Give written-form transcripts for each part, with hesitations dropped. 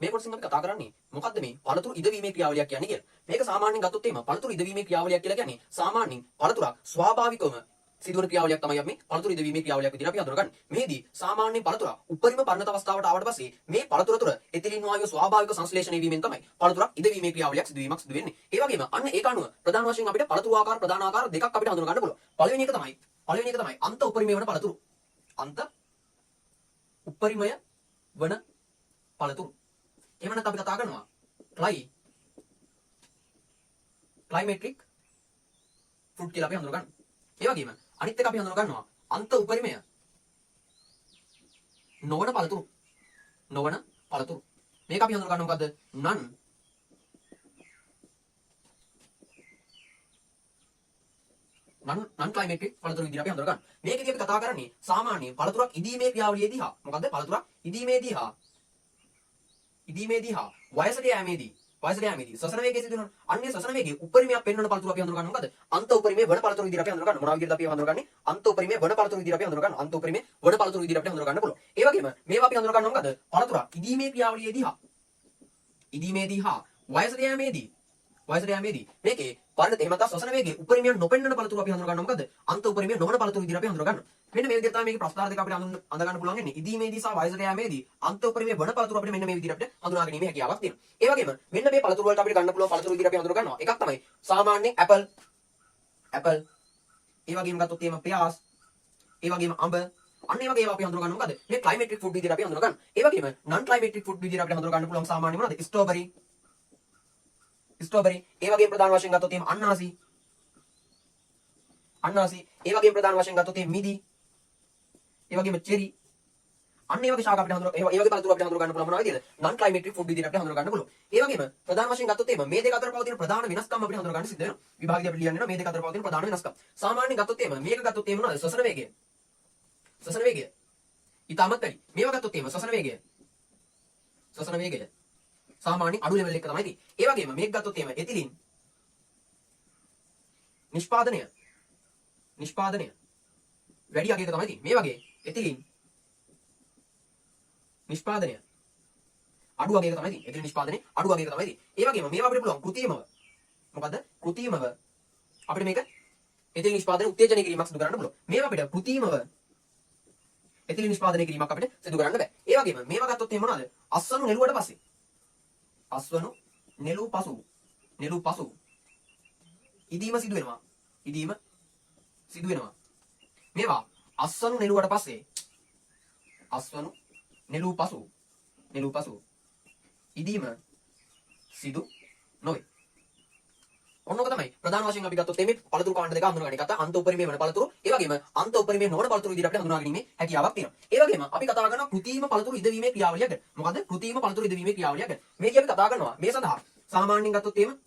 මේ කොටසින් අපි කතා කරන්නේ මොකද්ද මේ පළතුරු ඉදවීමේ ක්‍රියාවලියක් කියන්නේ කියලා. මේක සාමාන්‍යයෙන් ගත්තොත් එහෙම පළතුරු ඉදවීමේ ක්‍රියාවලියක් කියලා කියන්නේ සාමාන්‍යයෙන් පළතුරක් ස්වාභාවිකවම සිදුවන ක්‍රියාවලියක් තමයි අපි මේ පළතුරු ඉදවීමේ ක්‍රියාවලියක් විදිහට අපි හඳුනගන්නේ. මෙහිදී සාමාන්‍යයෙන් පළතුරක් උපරිම පරිණත අවස්ථාවට ආවට පස්සේ මේ පළතුර තුළ එතිලින් වායුව ස්වාභාවික සංශ්ලේෂණය වීමෙන් තමයි පළතුරක් ඉදවීමේ ක්‍රියාවලියක් සිදු වෙන්නේ. ඒ වගේම අන්න ඒක අනුව ප්‍රධාන වශයෙන් අපිට පළතුරු ආකාර ප්‍රධාන ආකාර දෙකක් අපිට හඳුන ගන්න පුළුවන්. පළවෙනි එක තමයි අන්ත උපරිමය වන පළතුරු. අන්ත උපරිමය වන පළතුරු. එහෙම නැත්නම් අපි කතා කරනවා ක්ලයිමේට්‍රික් ෆෘට් කියලා අපි හඳුන ගන්නවා. ඒ වගේම අනිත් එක අපි හඳුන ගන්නවා අන්ත උපරිමය නොවන පළතුරු. මේක අපි හඳුන ගන්නවා මොකද්ද? non climatic පළතුරු විදිහට අපි හඳුන ගන්නවා. මේකදී අපි කතා කරන්නේ සාමාන්‍යයෙන් පළතුරක් ඉදීමේ ක්‍රියාවලියේදී හා මොකද්ද? පළතුරක් ඉදීමේදී හා වයසට යෑමේදී ශ්වසන වේගය සිදු වෙනවා. අන්නේ ශ්වසන වේගයේ උපරිමයක් පෙන්වන පළතුරු අපි හඳුන ගන්න මොකද්ද? අන්ත උපරිමයේ වන පළතුරු විදිහට අපි හඳුන ගන්න. මොනවා විදිහටද අපි හඳුනගන්නේ? අන්ත උපරිමයේ වන පළතුරු විදිහට අපි හඳුන ගන්න. අන්ත උපරිමයේ වන පළතුරු විදිහට අපි හඳුන ගන්න පුළුවන්. ඒ වගේම මේවා අපි හඳුන ගන්න මොකද්ද? පළතුරක් ඉදීමේ ක්‍රියාවලියේදී හා වයසට යෑමේදී මේකේ පරිණත එහෙම නැත්නම් ශ්වසන වේගයේ උපරිමයක් නොපෙන්වන පළතුරු අපි හඳුන ගන්නවා මොකද්ද? අන්ත උපරිමයේ නොවන පළතුරු විදිහට අපි හඳුන ගන්නවා. මෙන්න මේ විදිහට තමයි මේකේ ප්‍රස්තාර දෙක අපිට අඳ ගන්න පුළුවන් වෙන්නේ. ඉදීමේදී සහ වයසට යෑමේදී අන්ත උපරිමයේ වන පළතුරු අපිට මෙන්න මේ විදිහට අපිට හඳුනා ගැනීමේ හැකියාවක් තියෙනවා. ඒ වගේම මෙන්න මේ පළතුරු වලට අපිට ගන්න පුළුවන් පළතුරු විදිහට අපි හඳුන ගන්නවා. එකක් තමයි සාමාන්‍ය ඇපල්. ඒ වගේම ගත්තොත් එහෙම පියාස්. ඒ වගේම අඹ. අන්න ඒ වගේ ඒවා අපි හඳුන ගන්න මොකද්ද? මේ ක්ලයිමේට්‍රික් ෆුඩ් විදිහට අපි හඳුන ගන්නවා. ඒ වගේම non climatic food විදිහට අපිට හඳුන ගන්න පුළුවන් සාමාන්‍ය මොනවද? ස්ට්‍රෝබෙරි. ඒ වගේම ප්‍රධාන වශයෙන් ගත්තොත් එහෙම අන්නාසි. ඒ වගේම ප්‍රධාන වශයෙන් ගත්තොත් එහෙම මිදි. ඒ වගේම චෙරි. අන්න ඒ වගේ ශාක අපිට හඳුන ඒ වගේ පළතුරු අපිට හඳුන ගන්න පුළුවන් මොනවා විදිහද? non climatic food විදිහට අපිට හඳුන ගන්න පුළුවන්. ඒ වගේම ප්‍රධාන වශයෙන් ගත්තොත් එහෙම මේ දෙක අතර පවතින ප්‍රධාන වෙනස්කම් අපිට හඳුන ගන්න සිද්ධ වෙනවා. විභාගයේදී අපිට ලියන්න මේ දෙක අතර පවතින ප්‍රධාන වෙනස්කම්. සාමාන්‍යයෙන් ගත්තොත් එහෙම මේක ගත්තොත් එහෙම මොනවද? ශ්වසන වේගය. ඊටමත් වැඩි. මේවා ගත්තොත් එහෙම ශ්වසන වේගය සාමාන්‍ය අඩු ලෙවල් එක තමයි තියෙන්නේ. ඒ වගේම මේක ගත්තොත් එහෙම එතිලින් නිෂ්පාදනය වැඩි අගයක තමයි තියෙන්නේ. මේ වගේ එතිලින් නිෂ්පාදනය අඩු අගයක තමයි තියෙන්නේ. එතිලින් නිෂ්පාදනය අඩු අගයක තමයි තියෙන්නේ. ඒ වගේම මේවා අපිට පුළුවන් කෘතිමව මොකද්ද? කෘතිමව අපිට මේක එතිලින් නිෂ්පාදනය උත්තේජනය කිරීමක් සිදු කරන්න පුළුවන්. මේවා අපිට කෘතිමව එතිලින් නිෂ්පාදනය කිරීමක් අපිට සිදු කරන්න බෑ. ඒ වගේම මේවා ගත්තොත් එහෙම මොනවද? අස්වනු නෙළුව පසු ඉදීම සිදු වෙනවා. මේවා අස්වනු නෙළුවට පස්සේ නෙළුව පසු ඉදීම සිදු නොවේ. ඔන්නෝක තමයි ප්‍රධාන වශයෙන් අපි ගත්තොත් මේ පළතුරු කාණ්ඩ දෙක හඳුනා ගන්න. එකක් අන්ත උපරිමයේ වන පළතුරු, ඒ වගේම අන්ත උපරිමයේ නොවන පළතුරු විදිහට අපිට හඳුනා ගැනීමේ හැකියාවක් තියෙනවා. ඒ වගේම අපි කතා කරනවා කෘතිම පළතුරු ඉදවීමේ ක්‍රියාවලිය ගැන. මොකද්ද? කෘතිම පළතුරු ඉදවීමේ ක්‍රියාවලිය ගැන. මේක අපි කතා කරනවා. මේ සඳහා සාමාන්‍යයෙන් ගත්තොත් එහෙම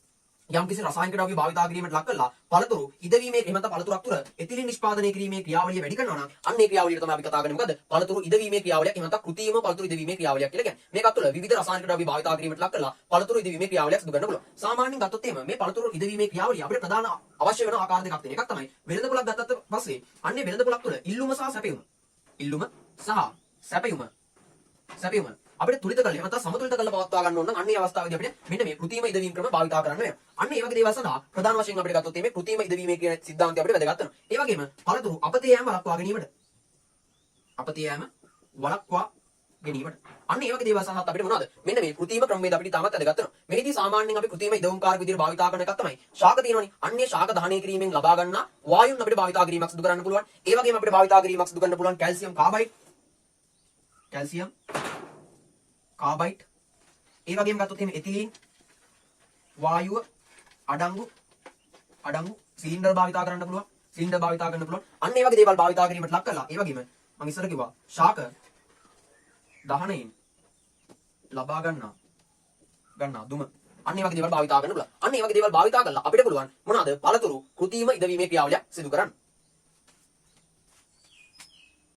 යම්කිසි රසායනික ද්‍රව්‍ය භාවිතා කිරීමට ලක් කරලා පළතුරු ඉදවීමේ එහෙම නැත්නම් පළතුරක් තුළ එතිලින් නිෂ්පාදනය කිරීමේ ක්‍රියාවලිය වැඩි කරනවා නම් අන්න ඒ ක්‍රියාවලියට තමයි අපි කතා කරන්නේ මොකද්ද? පළතුරු ඉදවීමේ ක්‍රියාවලියක් එහෙම නැත්නම් කෘතිම පළතුරු ඉදවීමේ ක්‍රියාවලියක් කියලා කියන්නේ. මේකත් තුළ විවිධ රසායනික ද්‍රව්‍ය භාවිතා කිරීමට ලක් කරලා පළතුරු ඉදවීමේ ක්‍රියාවලියක් සිදු කරන්න පුළුවන්. සාමාන්‍යයෙන් ගත්තොත් එහෙම මේ පළතුරු ඉදවීමේ ක්‍රියාවලිය අපිට ප්‍රධාන අවශ්‍ය වෙන ආකාර දෙකක් තියෙනවා. එකක් තමයි වෙළඳ පොලක් ගත්තත් පස්සේ අන්නේ වෙළඳ පොලක් තුළ ඉල්ලුම සහ සැපයුම අපිට තුලිත කරලා එහෙම නැත්නම් සමතුලිත කරලා පවත්වා ගන්න ඕන නම් අන්න ඒ අවස්ථාවේදී අපිට මෙන්න මේ කෘතිම ඉදවීම ක්‍රම භාවිතා කරන්න වෙනවා. අන්න ඒ වගේ දේවල් සඳහා ප්‍රධාන වශයෙන් අපිට ගත්තොත් මේ කෘතිම ඉදවීමේ කියන સિદ્ધාන්තය අපිට වැදගත් වෙනවා. ඒ වගේම පළතුරු අපතේ යෑම වළක්වා ගැනීමට අන්න ඒ වගේ දේවල් සඳහා අපිට මොනවද? මෙන්න මේ කෘතිම ක්‍රමවේද අපිට තාමත් වැදගත් වෙනවා. මෙහිදී සාමාන්‍යයෙන් අපි කෘතිම ඉදවුම්කාරක විදිහට භාවිතා කරන එකක් තමයි ශාක තියෙනවනේ. අන්නේ ශාක දහනය කිරීමෙන් ලබා ගන්නා වායුන් අපිට භාවිතා කිරීමක් සිදු කරන්න පුළුවන්. ඒ වගේම අපිට භාවිතා කිරීමක් සිදු කරන්න පුළුවන් කැල්සියම් කාබයිඩ් ඒ වගේම ගත්තොත් එහෙම එතිලීන් වායුව අඩංගු සිලින්ඩර් භාවිතා කරන්න පුළුවන්. අන්න ඒ වගේ දේවල් භාවිතා කිරීමට ලක් කරලා ඒ වගේම මම ඉස්සර කිව්වා ශාක දහනයෙන් ලබා ගන්නා දුම අන්න ඒ වගේ දේවල් භාවිතා කරන්න පුළුවන්. අන්න ඒ වගේ දේවල් භාවිතා කරලා අපිට පුළුවන් මොනවාද? පළතුරු කෘතිම ඉදවීමේ ක්‍රියාවලිය සිදු කරන්න.